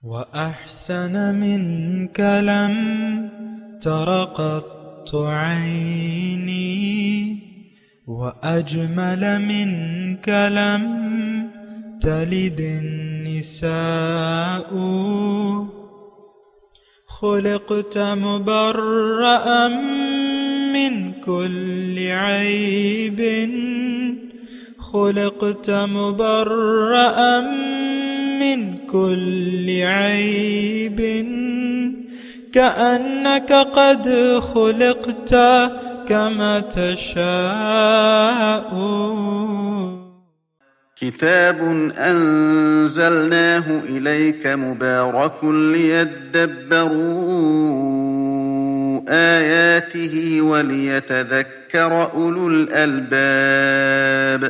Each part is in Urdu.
وأحسن منك لم تر قط عيني وأجمل منك لم تلد النساء خلقت مبرأ من كل عيب خلقت مبرأ من كل عيب كأنك قد خلقت كما تشاء. كتاب أنزلناه إليك مبارك ليدبروا آياته وليتذكر أولو الألباب.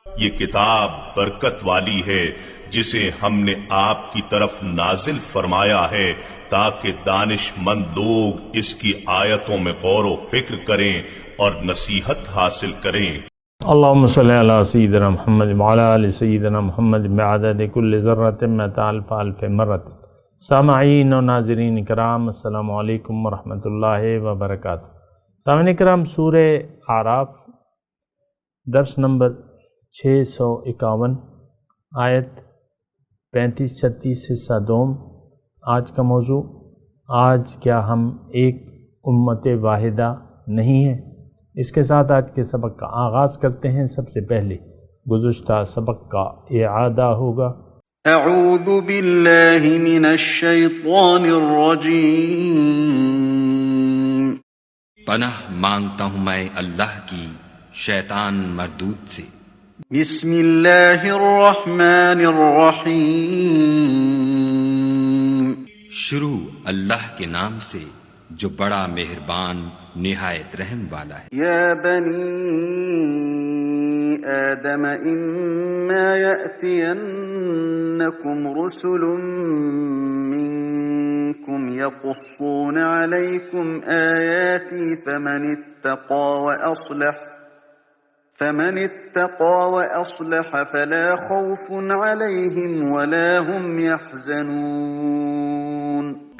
یہ کتاب برکت والی ہے جسے ہم نے آپ کی طرف نازل فرمایا ہے تاکہ دانش مند لوگ اس کی آیتوں میں غور و فکر کریں اور نصیحت حاصل کریں. اللہم صلی علی سیدنا محمد وعلی آل سیدنا محمد بعدد کل ذرۃ مئۃ الف الف مرۃ. سامعین و ناظرین کرام، السلام علیکم ورحمۃ اللہ وبرکاتہ. سامعین کرام، سورہ اعراف درس نمبر 651 آیت 35-36 حصہ دوم آج کا موضوع. آج کیا ہم ایک امت واحدہ نہیں ہیں؟ اس کے ساتھ آج کے سبق کا آغاز کرتے ہیں. سب سے پہلے گزشتہ سبق کا اعادہ ہوگا. اعوذ باللہ من الشیطان الرجیم. پناہ مانگتا ہوں میں اللہ کی شیطان مردود سے. بسم اللہ الرحمن الرحیم. شروع اللہ کے نام سے جو بڑا مہربان نہایت رحم والا ہے. یا بنی آدم اما یأتینکم رسل منکم یقصون علیکم آیاتی فمن اتقى وأصلح فلا خوف عليهم ولا هم يحزنون.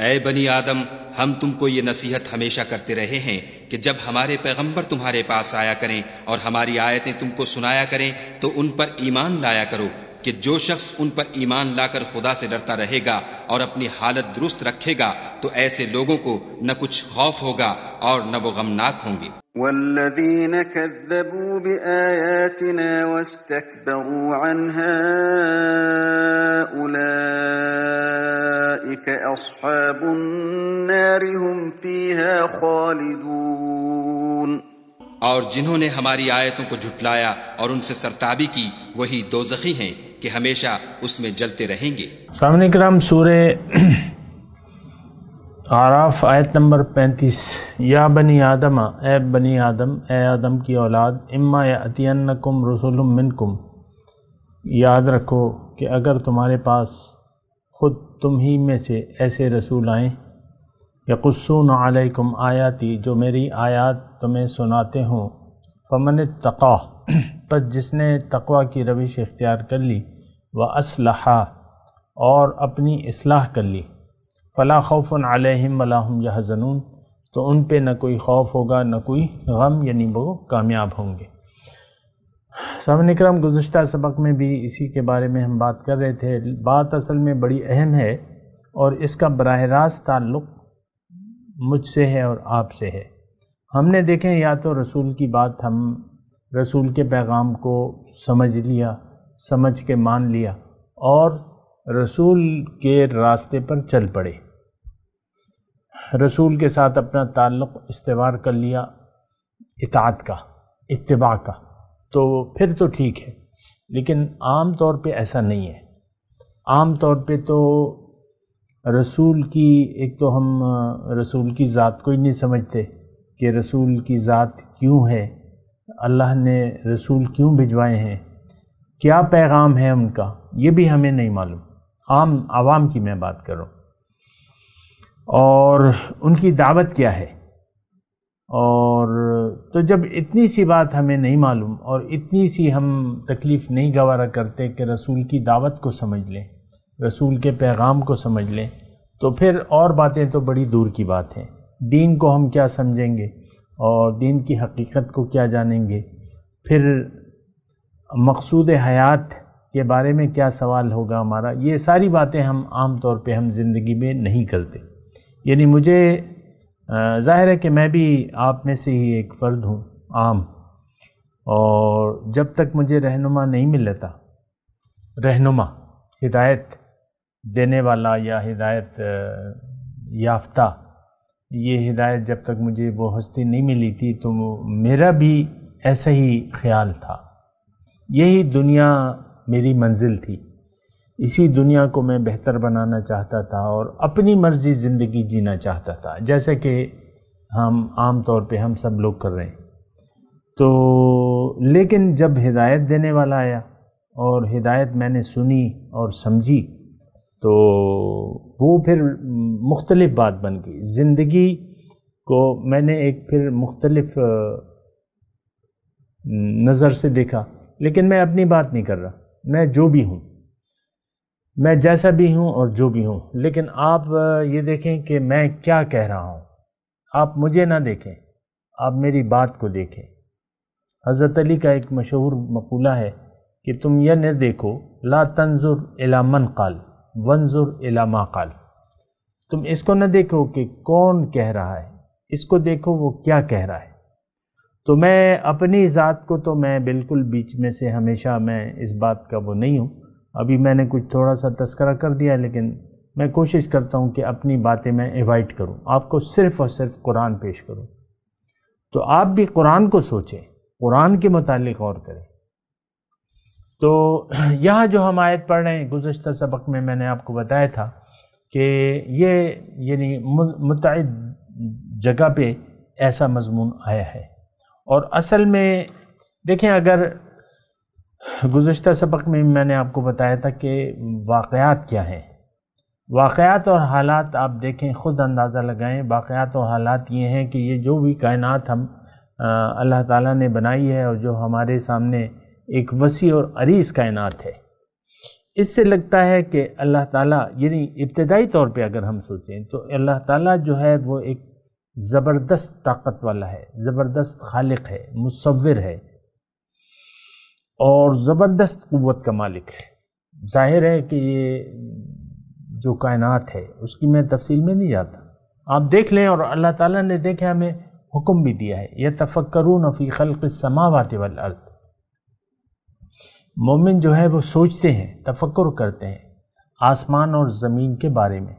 اے بنی آدم، ہم تم کو یہ نصیحت ہمیشہ کرتے رہے ہیں کہ جب ہمارے پیغمبر تمہارے پاس آیا کریں اور ہماری آیتیں تم کو سنایا کریں تو ان پر ایمان لایا کرو کہ جو شخص ان پر ایمان لا کر خدا سے ڈرتا رہے گا اور اپنی حالت درست رکھے گا تو ایسے لوگوں کو نہ کچھ خوف ہوگا اور نہ وہ غمناک ہوں گے. والذین کذبوا بآیاتنا واستکبروا عنها اولئک اصحاب النار هم فیها خالدون. اور جنہوں نے ہماری آیتوں کو جھٹلایا اور ان سے سرتابی کی وہی دوزخی ہیں کہ ہمیشہ اس میں جلتے رہیں گے. سامعین کرام، سورہ اعراف آیت نمبر 35. یا بنی آدم، اے بنی آدم، اے آدم کی اولاد، اما یأتینکم رسول منکم، یاد رکھو کہ اگر تمہارے پاس خود تم ہی میں سے ایسے رسول آئیں، یقصون علیکم آیاتی، جو میری آیات تمہیں سناتے ہوں، فمن اتقی، پس جس نے تقوی کی روش اختیار کر لی، واصلح، اور اپنی اصلاح کر لی، فلا خوف علیہم ولا هم یحزنون، تو ان پہ نہ کوئی خوف ہوگا نہ کوئی غم، یعنی وہ کامیاب ہوں گے. سامعین کرام، گزشتہ سبق میں بھی اسی کے بارے میں ہم بات کر رہے تھے. بات اصل میں بڑی اہم ہے اور اس کا براہ راست تعلق مجھ سے ہے اور آپ سے ہے. ہم نے دیکھیں، یا تو رسول کی بات، ہم رسول کے پیغام کو سمجھ لیا، سمجھ کے مان لیا اور رسول کے راستے پر چل پڑے، رسول کے ساتھ اپنا تعلق استوار کر لیا، اطاعت کا، اتباع کا، تو پھر تو ٹھیک ہے. لیکن عام طور پہ ایسا نہیں ہے. عام طور پہ تو رسول کی، ایک تو ہم رسول کی ذات کو ہی نہیں سمجھتے کہ رسول کی ذات کیوں ہے، اللہ نے رسول کیوں بھجوائے ہیں، کیا پیغام ہے ان کا، یہ بھی ہمیں نہیں معلوم. عوام کی میں بات کر رہا ہوں. اور ان کی دعوت کیا ہے. اور تو جب اتنی سی بات ہمیں نہیں معلوم اور اتنی سی ہم تکلیف نہیں گوارا کرتے کہ رسول کی دعوت کو سمجھ لیں، رسول کے پیغام کو سمجھ لیں تو پھر اور باتیں تو بڑی دور کی بات ہیں۔ دین کو ہم کیا سمجھیں گے اور دین کی حقیقت کو کیا جانیں گے، پھر مقصود حیات کے بارے میں کیا سوال ہوگا ہمارا، یہ ساری باتیں ہم عام طور پہ ہم زندگی میں نہیں کرتے۔ یعنی مجھے ظاہر ہے کہ میں بھی آپ میں سے ہی ایک فرد ہوں عام، اور جب تک مجھے رہنما نہیں ملتا، رہنما ہدایت دینے والا یا ہدایت یافتہ، یہ ہدایت جب تک مجھے وہ ہستی نہیں ملی تھی تو میرا بھی ایسا ہی خیال تھا، یہی دنیا میری منزل تھی، اسی دنیا کو میں بہتر بنانا چاہتا تھا اور اپنی مرضی زندگی جینا چاہتا تھا، جیسے کہ ہم عام طور پہ ہم سب لوگ کر رہے ہیں۔ تو لیکن جب ہدایت دینے والا آیا اور ہدایت میں نے سنی اور سمجھی تو وہ پھر مختلف بات بن گئی، زندگی کو میں نے ایک پھر مختلف نظر سے دیکھا۔ لیکن میں اپنی بات نہیں کر رہا، میں جو بھی ہوں، میں جیسا بھی ہوں اور جو بھی ہوں، لیکن آپ یہ دیکھیں کہ میں کیا کہہ رہا ہوں، آپ مجھے نہ دیکھیں، آپ میری بات کو دیکھیں۔ حضرت علی کا ایک مشہور مقولہ ہے کہ تم یہ نہ دیکھو لا تنظر الی من قال وانظر الی ما قال، تم اس کو نہ دیکھو کہ کون کہہ رہا ہے، اس کو دیکھو وہ کیا کہہ رہا ہے۔ تو میں اپنی ذات کو تو میں بالکل بیچ میں سے ہمیشہ میں اس بات کا وہ نہیں ہوں، ابھی میں نے کچھ تھوڑا سا تذکرہ کر دیا، لیکن میں کوشش کرتا ہوں کہ اپنی باتیں میں ایوائڈ کروں، آپ کو صرف اور صرف قرآن پیش کروں۔ تو آپ بھی قرآن کو سوچیں، قرآن کے متعلق غور کریں۔ تو یہاں جو ہم آیت پڑھ رہے ہیں، گزشتہ سبق میں نے آپ کو بتایا تھا کہ یہ یعنی متعدد جگہ پہ ایسا مضمون آیا ہے، اور اصل میں دیکھیں، اگر گزشتہ سبق میں نے آپ کو بتایا تھا کہ واقعات کیا ہیں، واقعات اور حالات آپ دیکھیں، خود اندازہ لگائیں۔ واقعات اور حالات یہ ہیں کہ یہ جو بھی کائنات ہم اللہ تعالیٰ نے بنائی ہے اور جو ہمارے سامنے ایک وسیع اور عریض کائنات ہے، اس سے لگتا ہے کہ اللہ تعالیٰ یعنی ابتدائی طور پہ اگر ہم سوچیں تو اللہ تعالیٰ جو ہے وہ ایک زبردست طاقت والا ہے، زبردست خالق ہے، مصور ہے اور زبردست قوت کا مالک ہے۔ ظاہر ہے کہ یہ جو کائنات ہے اس کی میں تفصیل میں نہیں جاتا، آپ دیکھ لیں، اور اللہ تعالیٰ نے دیکھیں ہمیں حکم بھی دیا ہے، یتفکرون فی خلق السماوات والارض۔ مومن جو ہے وہ سوچتے ہیں، تفکر کرتے ہیں آسمان اور زمین کے بارے میں۔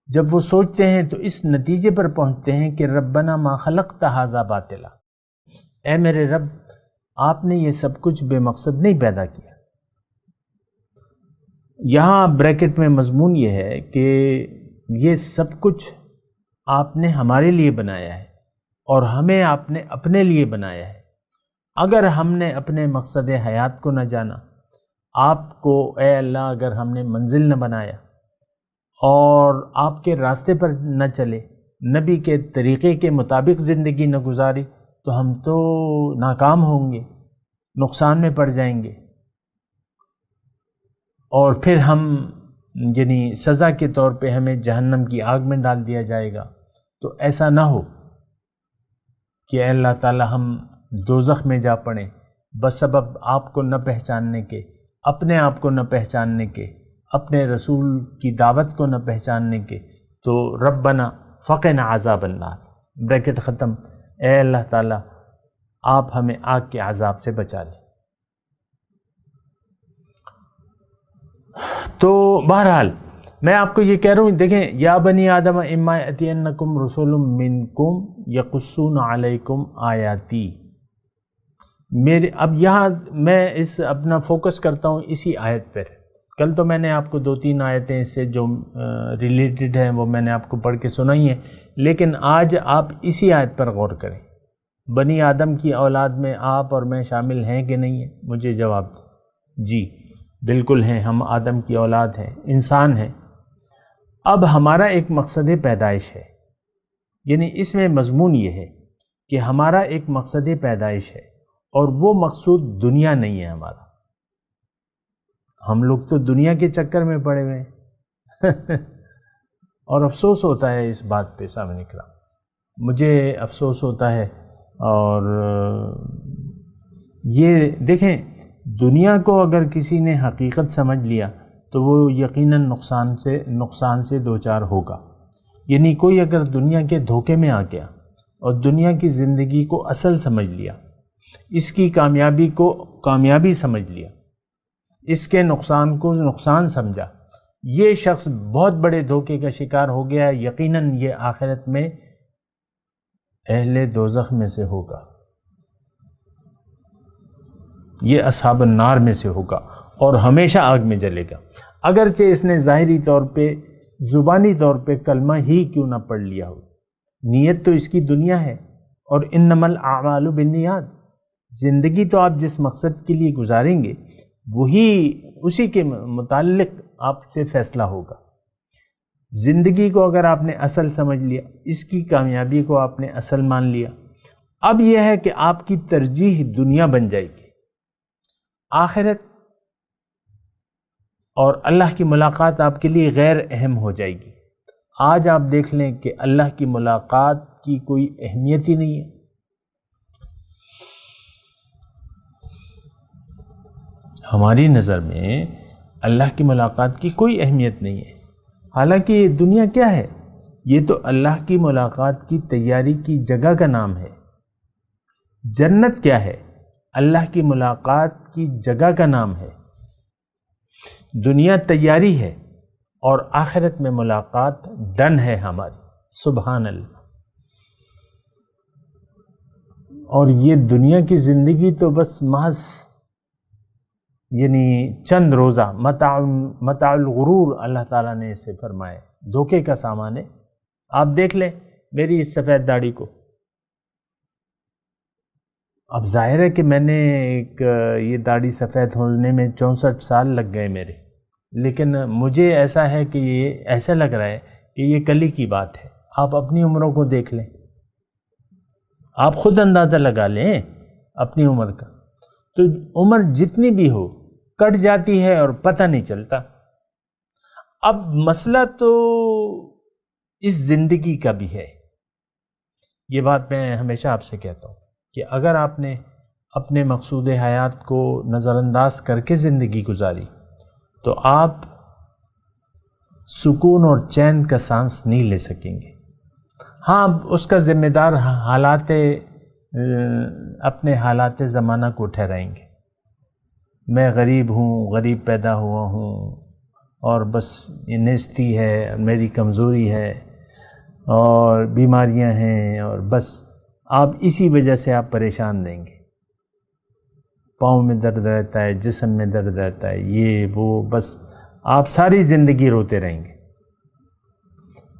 جب وہ سوچتے ہیں تو اس نتیجے پر پہنچتے ہیں کہ ربنا ما خلقت ھذا باطلا، اے میرے رب آپ نے یہ سب کچھ بے مقصد نہیں پیدا کیا۔ یہاں بریکٹ میں مضمون یہ ہے کہ یہ سب کچھ آپ نے ہمارے لیے بنایا ہے اور ہمیں آپ نے اپنے لیے بنایا ہے۔ اگر ہم نے اپنے مقصد حیات کو نہ جانا، آپ کو اے اللہ اگر ہم نے منزل نہ بنایا اور آپ کے راستے پر نہ چلے، نبی کے طریقے کے مطابق زندگی نہ گزاری، تو ہم تو ناکام ہوں گے، نقصان میں پڑ جائیں گے، اور پھر ہم یعنی سزا کے طور پہ ہمیں جہنم کی آگ میں ڈال دیا جائے گا۔ تو ایسا نہ ہو کہ اے اللہ تعالی ہم دوزخ میں جا پڑیں بسبب آپ کو نہ پہچاننے کے، اپنے آپ کو نہ پہچاننے کے، اپنے رسول کی دعوت کو نہ پہچاننے کے۔ تو ربنا فقنا عذاب النار، بریکٹ ختم، اے اللہ تعالیٰ آپ ہمیں آگ کے عذاب سے بچا لیں۔ تو بہرحال میں آپ کو یہ کہہ رہا ہوں، دیکھیں، یا بنی آدم اما یأتینکم رسول منکم یقصون علیکم آیاتی، اب یہاں میں اس اپنا فوکس کرتا ہوں اسی آیت پر۔ کل تو میں نے آپ کو 2-3 آیتیں اس سے جو ریلیٹڈ ہیں وہ میں نے آپ کو پڑھ کے سنائی ہیں، لیکن آج آپ اسی آیت پر غور کریں۔ بنی آدم کی اولاد میں آپ اور میں شامل ہیں کہ نہیں ہیں؟ مجھے جواب دیں۔ جی بالکل ہیں، ہم آدم کی اولاد ہیں، انسان ہیں۔ اب ہمارا ایک مقصد پیدائش ہے، یعنی اس میں مضمون یہ ہے کہ ہمارا ایک مقصد پیدائش ہے، اور وہ مقصود دنیا نہیں ہے ہمارا۔ ہم لوگ تو دنیا کے چکر میں پڑے ہوئے ہیں اور افسوس ہوتا ہے اس بات پہ سامنے کرام، مجھے افسوس ہوتا ہے۔ اور یہ دیکھیں، دنیا کو اگر کسی نے حقیقت سمجھ لیا تو وہ یقیناً نقصان سے دوچار ہوگا۔ یعنی کوئی اگر دنیا کے دھوکے میں آ گیا اور دنیا کی زندگی کو اصل سمجھ لیا، اس کی کامیابی کو کامیابی سمجھ لیا، اس کے نقصان کو نقصان سمجھا، یہ شخص بہت بڑے دھوکے کا شکار ہو گیا، یقیناً یہ آخرت میں اہل دوزخ میں سے ہوگا، یہ اصحاب النار میں سے ہوگا اور ہمیشہ آگ میں جلے گا، اگرچہ اس نے ظاہری طور پہ زبانی طور پہ کلمہ ہی کیوں نہ پڑھ لیا ہو۔ نیت تو اس کی دنیا ہے، اور انما الاعمال بالنیات، زندگی تو آپ جس مقصد کے لیے گزاریں گے وہی اسی کے متعلق آپ سے فیصلہ ہوگا۔ زندگی کو اگر آپ نے اصل سمجھ لیا، اس کی کامیابی کو آپ نے اصل مان لیا، اب یہ ہے کہ آپ کی ترجیح دنیا بن جائے گی، آخرت اور اللہ کی ملاقات آپ کے لیے غیر اہم ہو جائے گی۔ آج آپ دیکھ لیں کہ اللہ کی ملاقات کی کوئی اہمیت ہی نہیں ہے۔ ہماری نظر میں اللہ کی ملاقات کی کوئی اہمیت نہیں ہے، حالانکہ یہ دنیا کیا ہے؟ یہ تو اللہ کی ملاقات کی تیاری کی جگہ کا نام ہے۔ جنت کیا ہے؟ اللہ کی ملاقات کی جگہ کا نام ہے۔ دنیا تیاری ہے اور آخرت میں ملاقات ڈن ہے ہماری، سبحان اللہ۔ اور یہ دنیا کی زندگی تو بس محض یعنی چند روزہ متاع الغرور اللہ تعالیٰ نے اسے فرمائے، دھوکے کا سامان ہے۔ آپ دیکھ لیں میری اس سفید داڑھی کو، اب ظاہر ہے کہ میں نے یہ داڑھی سفید ہونے میں 64 سال لگ گئے میرے، لیکن مجھے ایسا ہے کہ یہ ایسا لگ رہا ہے کہ یہ کل ہی کی بات ہے۔ آپ اپنی عمروں کو دیکھ لیں، آپ خود اندازہ لگا لیں اپنی عمر کا، تو عمر جتنی بھی ہو کٹ جاتی ہے اور پتہ نہیں چلتا۔ اب مسئلہ تو اس زندگی کا بھی ہے، یہ بات میں ہمیشہ آپ سے کہتا ہوں کہ اگر آپ نے اپنے مقصود حیات کو نظر انداز کر کے زندگی گزاری تو آپ سکون اور چین کا سانس نہیں لے سکیں گے۔ ہاں، اس کا ذمہ دار اپنے حالات زمانہ کو ٹھہرائیں گے۔ میں غریب ہوں، غریب پیدا ہوا ہوں، اور بس یہ نیستی ہے، میری کمزوری ہے اور بیماریاں ہیں، اور بس آپ اسی وجہ سے آپ پریشان رہیں گے۔ پاؤں میں درد رہتا ہے، جسم میں درد رہتا ہے، یہ وہ، بس آپ ساری زندگی روتے رہیں گے،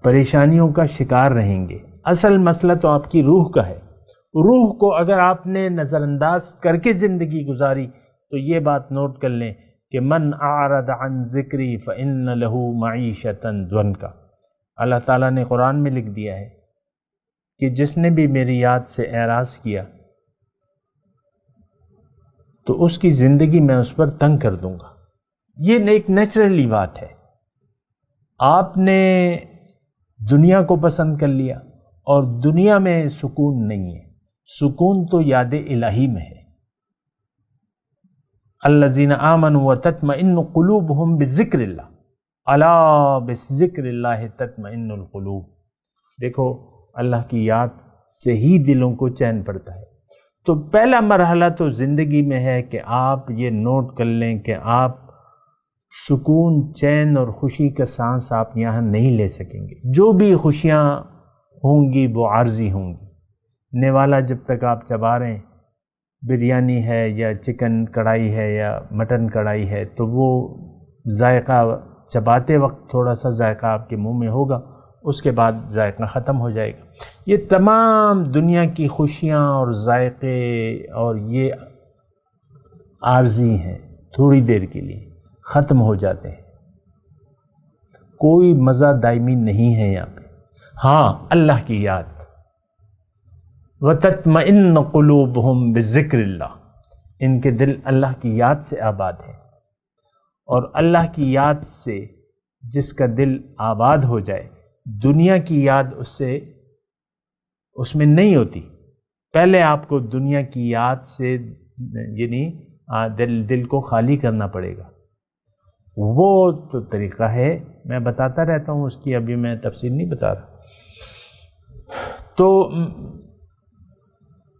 پریشانیوں کا شکار رہیں گے۔ اصل مسئلہ تو آپ کی روح کا ہے۔ روح کو اگر آپ نے نظر انداز کر کے زندگی گزاری تو یہ بات نوٹ کر لیں کہ من اعرض عن ذکری فإن له معیشۃ ضنکا، اللہ تعالیٰ نے قرآن میں لکھ دیا ہے کہ جس نے بھی میری یاد سے اعراض کیا تو اس کی زندگی میں اس پر تنگ کر دوں گا۔ یہ ایک نیچرلی بات ہے۔ آپ نے دنیا کو پسند کر لیا اور دنیا میں سکون نہیں ہے، سکون تو یاد الہی میں ہے۔ الذین آمنوا وتطمئن قلوبہم بذکر اللہ، الا بذکر اللہ تطمئن القلوب۔ دیکھو، اللہ کی یاد سے ہی دلوں کو چین پڑتا ہے۔ تو پہلا مرحلہ تو زندگی میں ہے کہ آپ یہ نوٹ کر لیں کہ آپ سکون، چین اور خوشی کا سانس آپ یہاں نہیں لے سکیں گے۔ جو بھی خوشیاں ہوں گی وہ عارضی ہوں گی۔ نوالا جب تک آپ چبا رہے ہیں، بریانی ہے یا چکن کڑھائی ہے یا مٹن کڑھائی ہے، تو وہ ذائقہ چباتے وقت تھوڑا سا ذائقہ آپ کے منہ میں ہوگا، اس کے بعد ذائقہ ختم ہو جائے گا۔ یہ تمام دنیا کی خوشیاں اور ذائقے اور یہ عارضی ہیں، تھوڑی دیر کے لیے ختم ہو جاتے ہیں، کوئی مزہ دائمی نہیں ہے یہاں پہ۔ ہاں، اللہ کی یاد، وَتَطْمَئِنُّ قُلُوبُهُمْ بِذِكْرِ اللَّهِ، ان کے دل اللہ کی یاد سے آباد ہیں۔ اور اللہ کی یاد سے جس کا دل آباد ہو جائے، دنیا کی یاد اس میں نہیں ہوتی۔ پہلے آپ کو دنیا کی یاد سے یعنی دل کو خالی کرنا پڑے گا۔ وہ تو طریقہ ہے، میں بتاتا رہتا ہوں، اس کی ابھی میں تفصیل نہیں بتا رہا۔ تو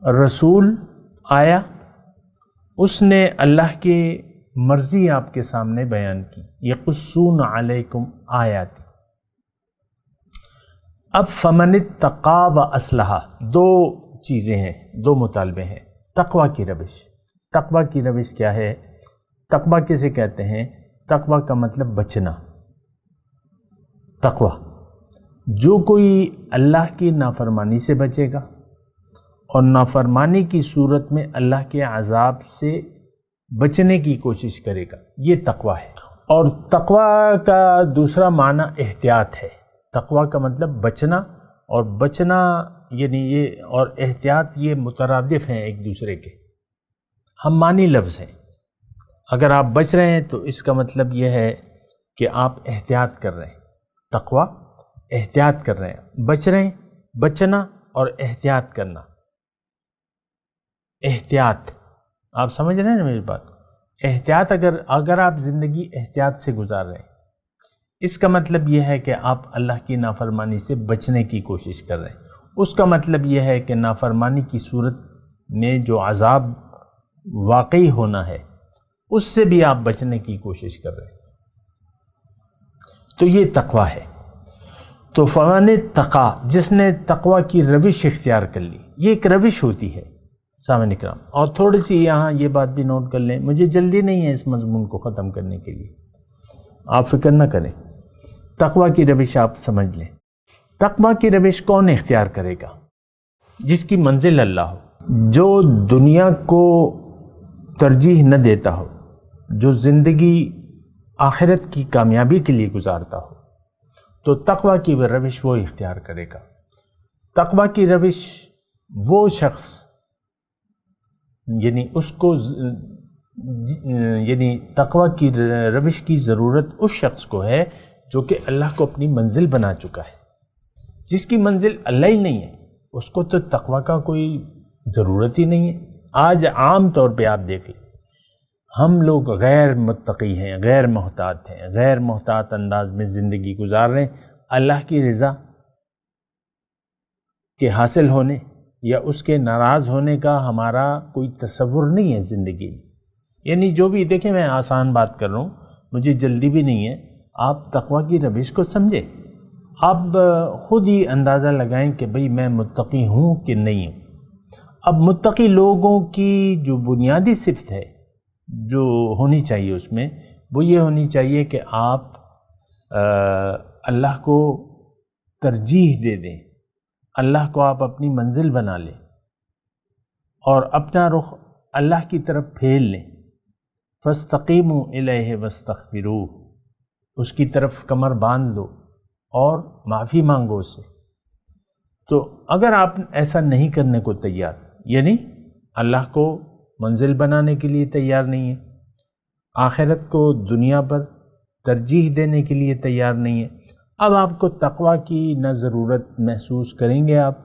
رسول آیا، اس نے اللہ کی مرضی آپ کے سامنے بیان کی، یقصون علیکم آیاتی۔ اب فمن اتقی و اصلح، دو چیزیں ہیں، دو مطالبے ہیں۔ تقوی کی روش، تقوی کی روش کیا ہے؟ تقوی کسے کہتے ہیں؟ تقوی کا مطلب بچنا۔ تقوی، جو کوئی اللہ کی نافرمانی سے بچے گا اور نافرمانی کی صورت میں اللہ کے عذاب سے بچنے کی کوشش کرے گا، یہ تقوی ہے۔ اور تقوی کا دوسرا معنی احتیاط ہے۔ تقوی کا مطلب بچنا، اور بچنا یعنی یہ اور احتیاط یہ مترادف ہیں ایک دوسرے کے، ہم معنی لفظ ہیں۔ اگر آپ بچ رہے ہیں تو اس کا مطلب یہ ہے کہ آپ احتیاط کر رہے ہیں۔ تقوی احتیاط کر رہے ہیں، بچ رہے ہیں، بچنا اور احتیاط کرنا۔ احتیاط، آپ سمجھ رہے ہیں نا میری بات؟ احتیاط، اگر آپ زندگی احتیاط سے گزار رہے ہیں، اس کا مطلب یہ ہے کہ آپ اللہ کی نافرمانی سے بچنے کی کوشش کر رہے ہیں۔ اس کا مطلب یہ ہے کہ نافرمانی کی صورت میں جو عذاب واقعی ہونا ہے اس سے بھی آپ بچنے کی کوشش کر رہے ہیں، تو یہ تقوی ہے۔ تو فمن اتقی، جس نے تقوی کی روش اختیار کر لی، یہ ایک روش ہوتی ہے سامعین کرام۔ اور تھوڑی سی یہاں یہ بات بھی نوٹ کر لیں، مجھے جلدی نہیں ہے اس مضمون کو ختم کرنے کے لیے، آپ فکر نہ کریں، تقوی کی روش آپ سمجھ لیں۔ تقوی کی روش کون اختیار کرے گا؟ جس کی منزل اللہ ہو، جو دنیا کو ترجیح نہ دیتا ہو، جو زندگی آخرت کی کامیابی کے لیے گزارتا ہو، تو تقوی کی روش وہ اختیار کرے گا۔ تقوی کی روش وہ شخص، یعنی اس کو یعنی تقوی کی روش کی ضرورت اس شخص کو ہے جو کہ اللہ کو اپنی منزل بنا چکا ہے۔ جس کی منزل اللہ ہی نہیں ہے، اس کو تو تقوی کا کوئی ضرورت ہی نہیں ہے۔ آج عام طور پہ آپ دیکھیں، ہم لوگ غیر متقی ہیں، غیر محتاط ہیں، غیر محتاط انداز میں زندگی گزار رہے ہیں۔ اللہ کی رضا کے حاصل ہونے یا اس کے ناراض ہونے کا ہمارا کوئی تصور نہیں ہے زندگی میں۔ یعنی جو بھی دیکھیں، میں آسان بات کر رہا ہوں، مجھے جلدی بھی نہیں ہے، آپ تقوی کی روش کو سمجھیں۔ آپ خود ہی اندازہ لگائیں کہ بھئی میں متقی ہوں کہ نہیں ہوں۔ اب متقی لوگوں کی جو بنیادی صفت ہے جو ہونی چاہیے اس میں، وہ یہ ہونی چاہیے کہ آپ اللہ کو ترجیح دے دیں، اللہ کو آپ اپنی منزل بنا لیں اور اپنا رخ اللہ کی طرف پھیر لیں۔ فاستقیموا الیہ واستغفروہ، اس کی طرف کمر باندھ دو اور معافی مانگو اس سے۔ تو اگر آپ ایسا نہیں کرنے کو تیار، یعنی اللہ کو منزل بنانے کے لیے تیار نہیں ہے، آخرت کو دنیا پر ترجیح دینے کے لیے تیار نہیں ہے، اب آپ کو تقوی کی نہ ضرورت محسوس کریں گے آپ،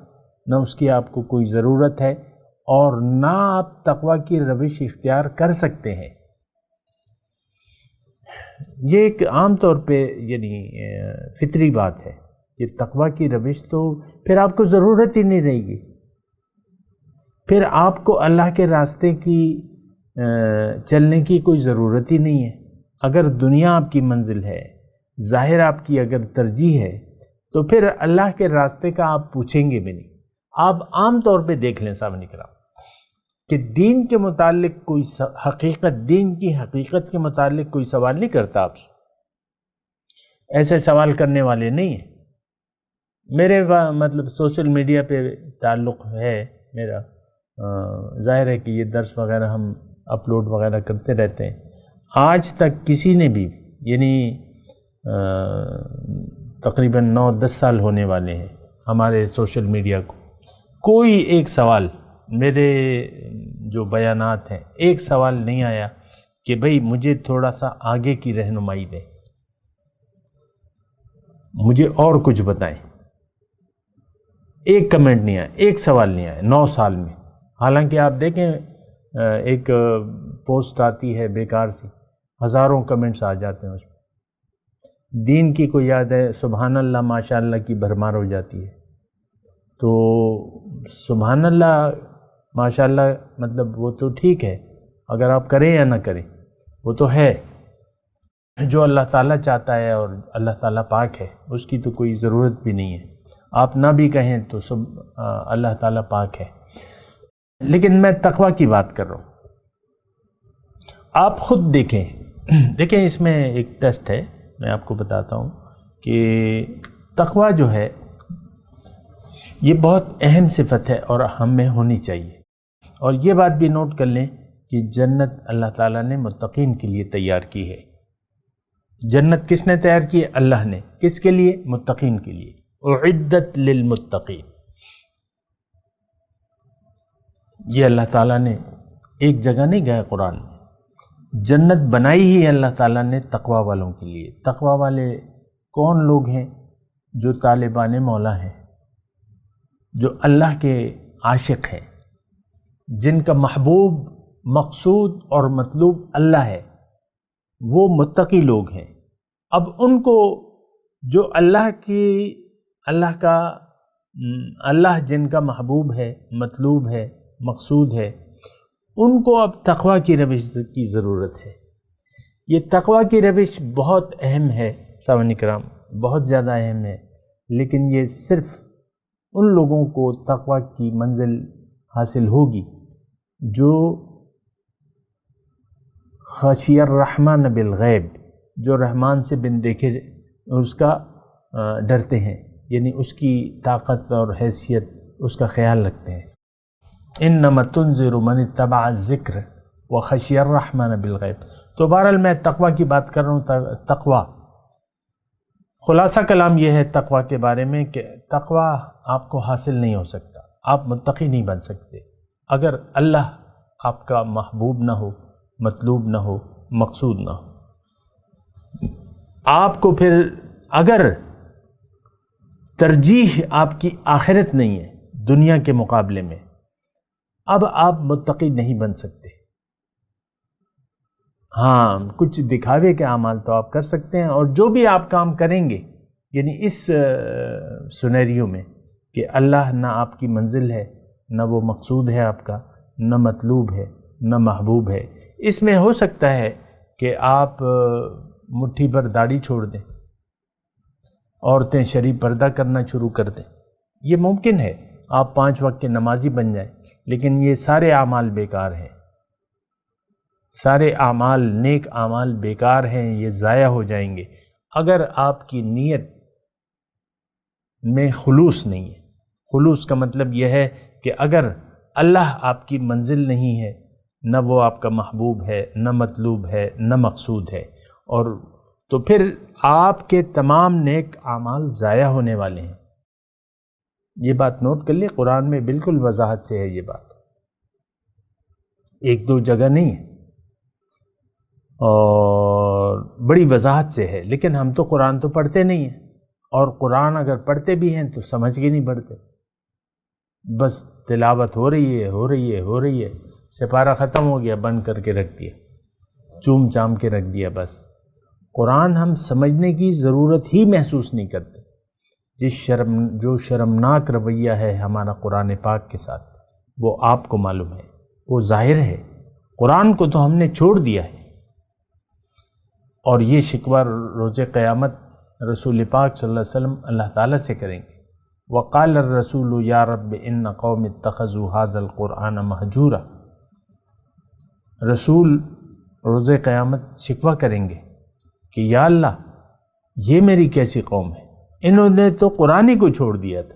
نہ اس کی آپ کو کوئی ضرورت ہے، اور نہ آپ تقوی کی روش اختیار کر سکتے ہیں۔ یہ ایک عام طور پہ یعنی فطری بات ہے، یہ تقوی کی روش تو پھر آپ کو ضرورت ہی نہیں رہے گی، پھر آپ کو اللہ کے راستے کی چلنے کی کوئی ضرورت ہی نہیں ہے۔ اگر دنیا آپ کی منزل ہے، ظاہر آپ کی اگر ترجیح ہے، تو پھر اللہ کے راستے کا آپ پوچھیں گے بھی نہیں۔ آپ عام طور پہ دیکھ لیں سامنے کرام کہ دین کے متعلق کوئی دین کی حقیقت کے متعلق کوئی سوال نہیں کرتا آپ سے، ایسے سوال کرنے والے نہیں ہیں۔ میرے مطلب سوشل میڈیا پہ تعلق ہے میرا، ظاہر ہے کہ یہ درس وغیرہ ہم اپلوڈ وغیرہ کرتے رہتے ہیں، آج تک کسی نے بھی یعنی تقریباً 9-10 سال ہونے والے ہیں ہمارے سوشل میڈیا کو، کوئی ایک سوال، میرے جو بیانات ہیں، ایک سوال نہیں آیا کہ بھئی مجھے تھوڑا سا آگے کی رہنمائی دیں، مجھے اور کچھ بتائیں۔ ایک کمنٹ نہیں آیا، ایک سوال نہیں آیا 9 سال میں۔ حالانکہ آپ دیکھیں ایک پوسٹ آتی ہے بیکار سی، ہزاروں کمنٹس آ جاتے ہیں اس میں، دین کی کوئی یاد ہے سبحان اللہ ماشاء اللہ کی بھرمار ہو جاتی ہے۔ تو سبحان اللہ ماشاء اللہ مطلب وہ تو ٹھیک ہے، اگر آپ کریں یا نہ کریں وہ تو ہے، جو اللہ تعالیٰ چاہتا ہے اور اللہ تعالیٰ پاک ہے اس کی تو کوئی ضرورت بھی نہیں ہے، آپ نہ بھی کہیں تو سب اللہ تعالیٰ پاک ہے۔ لیکن میں تقویٰ کی بات کر رہا ہوں۔ آپ خود دیکھیں اس میں ایک ٹیسٹ ہے، میں آپ کو بتاتا ہوں کہ تقویٰ جو ہے یہ بہت اہم صفت ہے اور ہم میں ہونی چاہیے۔ اور یہ بات بھی نوٹ کر لیں کہ جنت اللہ تعالیٰ نے متقین کے لیے تیار کی ہے۔ جنت کس نے تیار کی ہے؟ اللہ نے۔ کس کے لیے؟ متقین کے لیے۔ اعدت للمتقین، یہ اللہ تعالیٰ نے ایک جگہ نہیں گیا قرآن میں، جنت بنائی ہی اللہ تعالیٰ نے تقویٰ والوں کے لیے۔ تقویٰ والے کون لوگ ہیں؟ جو طالبان مولا ہیں، جو اللہ کے عاشق ہیں، جن کا محبوب مقصود اور مطلوب اللہ ہے، وہ متقی لوگ ہیں۔ اب ان کو جو اللہ جن کا محبوب ہے، مطلوب ہے، مقصود ہے، ان کو اب تقویٰ کی روش کی ضرورت ہے۔ یہ تقویٰ کی روش بہت اہم ہے سامعین کرام، بہت زیادہ اہم ہے، لیکن یہ صرف ان لوگوں کو تقویٰ کی منزل حاصل ہوگی جو خشی الرحمن بالغیب، جو رحمان سے بن دیکھے اس کا ڈرتے ہیں، یعنی اس کی طاقت اور حیثیت اس کا خیال رکھتے ہیں۔ انما تنذر من اتبع الذکر وخشی الرحمن بالغیب۔ تو بہرحال میں تقویٰ کی بات کر رہا ہوں۔ تقویٰ، خلاصہ کلام یہ ہے تقویٰ کے بارے میں کہ تقویٰ آپ کو حاصل نہیں ہو سکتا، آپ متقی نہیں بن سکتے اگر اللہ آپ کا محبوب نہ ہو، مطلوب نہ ہو، مقصود نہ ہو۔ آپ کو پھر اگر ترجیح آپ کی آخرت نہیں ہے دنیا کے مقابلے میں، اب آپ متقی نہیں بن سکتے۔ ہاں، کچھ دکھاوے کے اعمال تو آپ کر سکتے ہیں، اور جو بھی آپ کام کریں گے، یعنی اس سینیریو میں کہ اللہ نہ آپ کی منزل ہے، نہ وہ مقصود ہے آپ کا، نہ مطلوب ہے، نہ محبوب ہے، اس میں ہو سکتا ہے کہ آپ مٹھی پر داڑھی چھوڑ دیں، عورتیں شرعی پردہ کرنا شروع کر دیں، یہ ممکن ہے، آپ 5 وقت کے نمازی بن جائیں، لیکن یہ سارے اعمال بیکار ہیں، سارے اعمال، نیک اعمال بیکار ہیں، یہ ضائع ہو جائیں گے اگر آپ کی نیت میں خلوص نہیں ہے۔ خلوص کا مطلب یہ ہے کہ اگر اللہ آپ کی منزل نہیں ہے، نہ وہ آپ کا محبوب ہے، نہ مطلوب ہے، نہ مقصود ہے، اور تو پھر آپ کے تمام نیک اعمال ضائع ہونے والے ہیں۔ یہ بات نوٹ کر لیں، قرآن میں بالکل وضاحت سے ہے یہ بات، 1-2 جگہ نہیں ہے، اور بڑی وضاحت سے ہے۔ لیکن ہم تو قرآن تو پڑھتے نہیں ہیں، اور قرآن اگر پڑھتے بھی ہیں تو سمجھ کے نہیں پڑھتے، بس تلاوت ہو رہی ہے، سپارہ ختم ہو گیا، بند کر کے رکھ دیا، چوم چام کے رکھ دیا، بس۔ قرآن ہم سمجھنے کی ضرورت ہی محسوس نہیں کرتے۔ جو شرمناک رویہ ہے ہمارا قرآن پاک کے ساتھ، وہ آپ کو معلوم ہے، وہ ظاہر ہے۔ قرآن کو تو ہم نے چھوڑ دیا ہے، اور یہ شکوہ روز قیامت رسول پاک صلی اللہ علیہ وسلم اللہ تعالیٰ سے کریں گے۔ وقال الرسول یا رب ان قوم اتخذوا هذا القرآن مہجورا۔ رسول روز قیامت شکوہ کریں گے کہ یا اللہ، یہ میری کیسی قوم ہے، انہوں نے تو قرآن ہی کو چھوڑ دیا تھا۔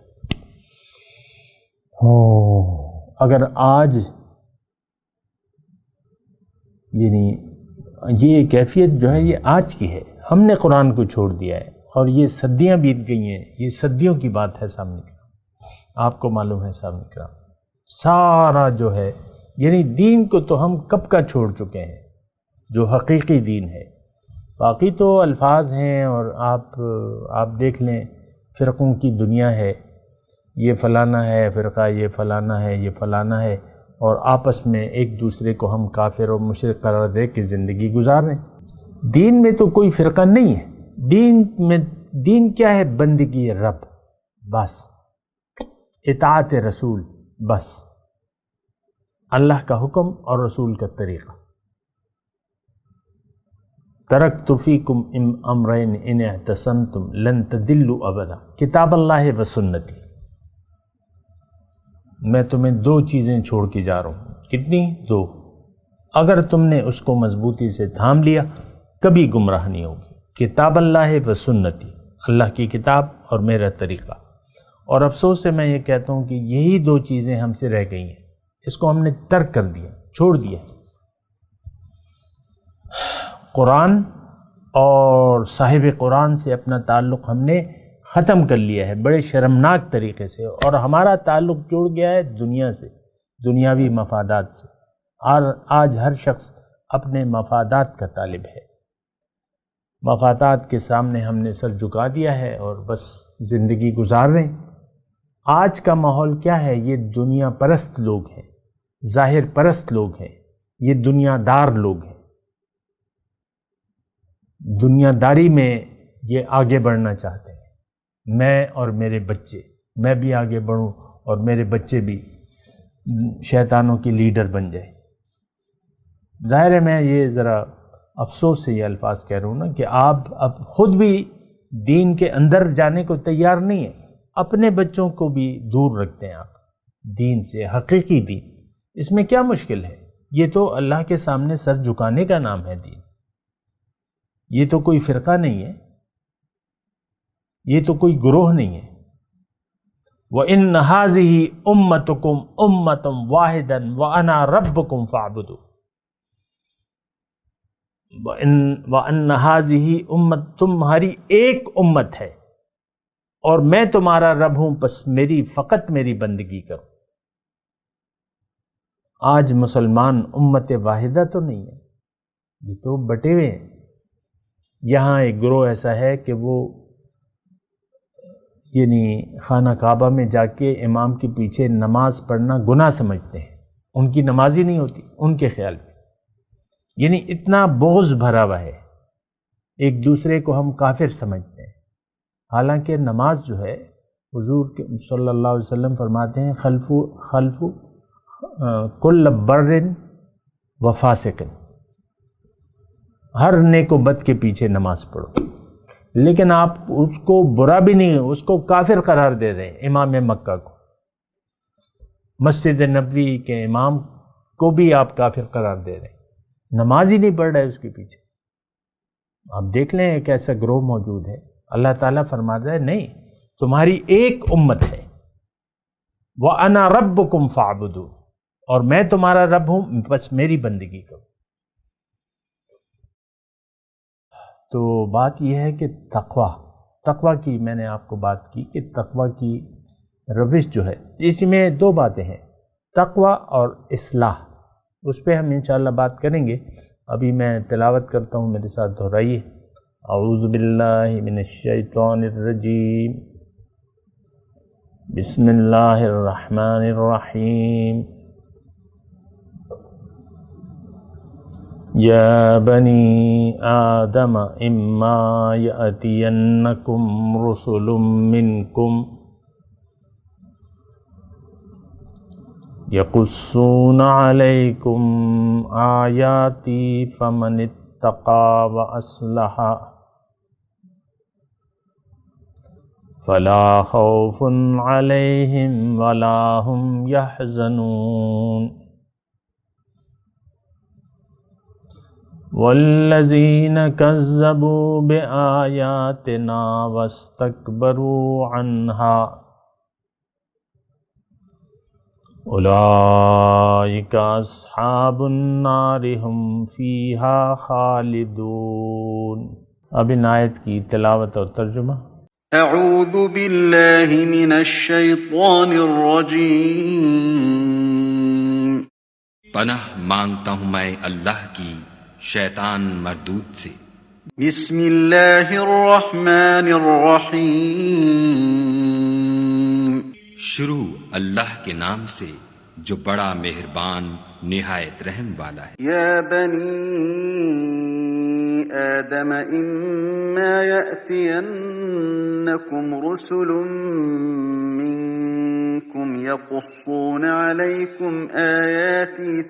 اگر آج یعنی یہ کیفیت جو ہے یہ آج کی ہے، ہم نے قرآن کو چھوڑ دیا ہے، اور یہ صدیاں بیت گئی ہیں، یہ صدیوں کی بات ہے سامنے کرام، آپ کو معلوم ہے سامنے کرام، سارا جو ہے یعنی دین کو تو ہم کب کا چھوڑ چکے ہیں، جو حقیقی دین ہے. باقی تو الفاظ ہیں، اور آپ دیکھ لیں فرقوں کی دنیا ہے، یہ فلانا ہے فرقہ، یہ فلانا ہے، یہ فلانا ہے، اور آپس میں ایک دوسرے کو ہم کافر اور مشرک قرار دے کے زندگی گزار رہے ہیں. دین میں تو کوئی فرقہ نہیں ہے. دین کیا ہے؟ بندگی رب، بس اطاعت رسول، بس اللہ کا حکم اور رسول کا طریقہ. ترکت فیکم امرین ان اعتصمتم لن تضلوا ابدا، کتاب اللہ و سنتی. میں تمہیں 2 چیزیں چھوڑ کے جا رہا ہوں. کتنی؟ 2. اگر تم نے اس کو مضبوطی سے تھام لیا کبھی گمراہ نہیں ہوگی. کتاب اللہ و سنتی، اللہ کی کتاب اور میرا طریقہ. اور افسوس سے میں یہ کہتا ہوں کہ یہی 2 چیزیں ہم سے رہ گئی ہیں. اس کو ہم نے ترک کر دیا، چھوڑ دیا. قرآن اور صاحب قرآن سے اپنا تعلق ہم نے ختم کر لیا ہے بڑے شرمناک طریقے سے، اور ہمارا تعلق جڑ گیا ہے دنیا سے، دنیاوی مفادات سے. اور آج ہر شخص اپنے مفادات کا طالب ہے. مفادات کے سامنے ہم نے سر جھکا دیا ہے اور بس زندگی گزار رہے ہیں. آج کا ماحول کیا ہے؟ یہ دنیا پرست لوگ ہیں، ظاہر پرست لوگ ہیں، یہ دنیا دار لوگ ہیں. دنیا داری میں یہ آگے بڑھنا چاہتے ہیں. میں اور میرے بچے، میں بھی آگے بڑھوں اور میرے بچے بھی شیطانوں کی لیڈر بن جائے. ظاہر ہے میں یہ ذرا افسوس سے یہ الفاظ کہہ رہا ہوں نا کہ آپ اب خود بھی دین کے اندر جانے کو تیار نہیں ہیں، اپنے بچوں کو بھی دور رکھتے ہیں آپ دین سے، حقیقی دین. اس میں کیا مشکل ہے؟ یہ تو اللہ کے سامنے سر جھکانے کا نام ہے دین. یہ تو کوئی فرقہ نہیں ہے، یہ تو کوئی گروہ نہیں ہے. وَإِنَّ هَٰذِهِ أُمَّتُكُمْ أُمَّةً وَاحِدًا وَأَنَا رَبُّكُمْ فَاعْبُدُوا. وَأَنَّ هَٰذِهِ أُمَّةٌ، تمہاری ایک امت ہے اور میں تمہارا رب ہوں، بس فقط میری بندگی کرو. آج مسلمان امت واحدہ تو نہیں ہے، یہ تو بٹے ہوئے ہیں. یہاں ایک گروہ ایسا ہے کہ وہ یعنی خانہ کعبہ میں جا کے امام کے پیچھے نماز پڑھنا گناہ سمجھتے ہیں. ان کی نماز ہی نہیں ہوتی ان کے خیال میں. یعنی اتنا بغض بھرا ہوا ہے، ایک دوسرے کو ہم کافر سمجھتے ہیں. حالانکہ نماز جو ہے حضور صلی اللہ علیہ وسلم فرماتے ہیں خلف کل بر و فاسق، ہر نیک و بد کے پیچھے نماز پڑھو. لیکن آپ اس کو برا بھی نہیں، اس کو کافر قرار دے رہے ہیں. امام مکہ کو، مسجد نبوی کے امام کو بھی آپ کافر قرار دے رہے ہیں، نماز ہی نہیں پڑھ رہے اس کے پیچھے. آپ دیکھ لیں ایک ایسا گروہ موجود ہے. اللہ تعالیٰ فرماتا ہے نہیں، تمہاری ایک امت ہے. وَأَنَا رَبُّكُمْ فَاعْبُدُوا، اور میں تمہارا رب ہوں، بس میری بندگی کرو. تو بات یہ ہے کہ تقوی کی میں نے آپ کو بات کی کہ تقوی کی روش جو ہے، اس میں 2 باتیں ہیں، تقوی اور اصلاح. اس پہ ہم انشاءاللہ بات کریں گے. ابھی میں تلاوت کرتا ہوں، میرے ساتھ دہرائیے. اعوذ باللہ من الشیطان الرجیم، بسم اللہ الرحمن الرحیم. یا بنی آدم اما یأتینکم رسل منکم یقصون علیکم آیاتی فمن اتقى واصلح فلا خوف علیہم ولا هم يحزنون. والذین کذبوا بآیاتنا واستکبروا عنها اولئک اصحاب النار هم فیہا خالدون. اب ان آیت کی تلاوت اور ترجمہ. اعوذ باللہ من الشیطان الرجیم. پناہ مانگتا ہوں میں اللہ کی شیطان مردود سے۔ بسم اللہ الرحمن الرحیم، شروع اللہ کے نام سے جو بڑا مہربان نہایت رحم والا ہے۔ یا بنی آدم اما یأتینکم رسل منکم یقصون علیکم آیاتی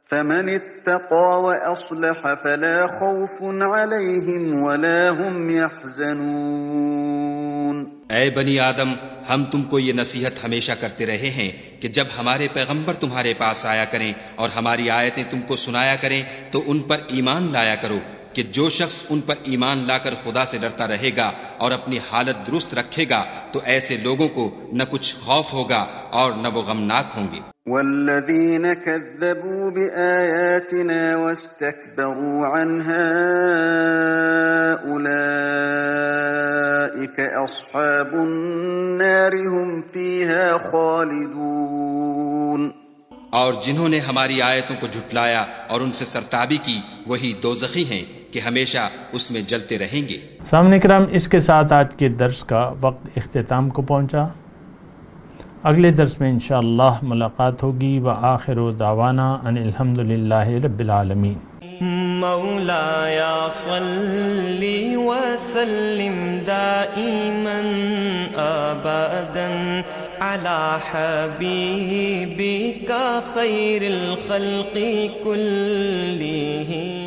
فمن اتقى وأصلح فلا خوف عليهم ولا هم يحزنون۔ اے بنی آدم، ہم تم کو یہ نصیحت ہمیشہ کرتے رہے ہیں کہ جب ہمارے پیغمبر تمہارے پاس آیا کریں اور ہماری آیتیں تم کو سنایا کریں تو ان پر ایمان لایا کرو کہ جو شخص ان پر ایمان لا کر خدا سے ڈرتا رہے گا اور اپنی حالت درست رکھے گا تو ایسے لوگوں کو نہ کچھ خوف ہوگا اور نہ وہ غمناک ہوں گے۔ والذین کذبوا بآیاتنا واستکبروا عنها اولئک اصحاب النار هم فیها خالدون۔ اور جنہوں نے ہماری آیتوں کو جھٹلایا اور ان سے سرتابی کی وہی دوزخی ہیں کہ ہمیشہ اس میں جلتے رہیں گے۔ سامعین کرام، اس کے ساتھ آج کے درس کا وقت اختتام کو پہنچا۔ اگلے درس میں انشاءاللہ ملاقات ہوگی۔ وآخر دعوانا ان الحمدللہ رب العالمین۔ مولایا صلی وسلم دائما ابدا على حبیبک خیر الخلق کلہم۔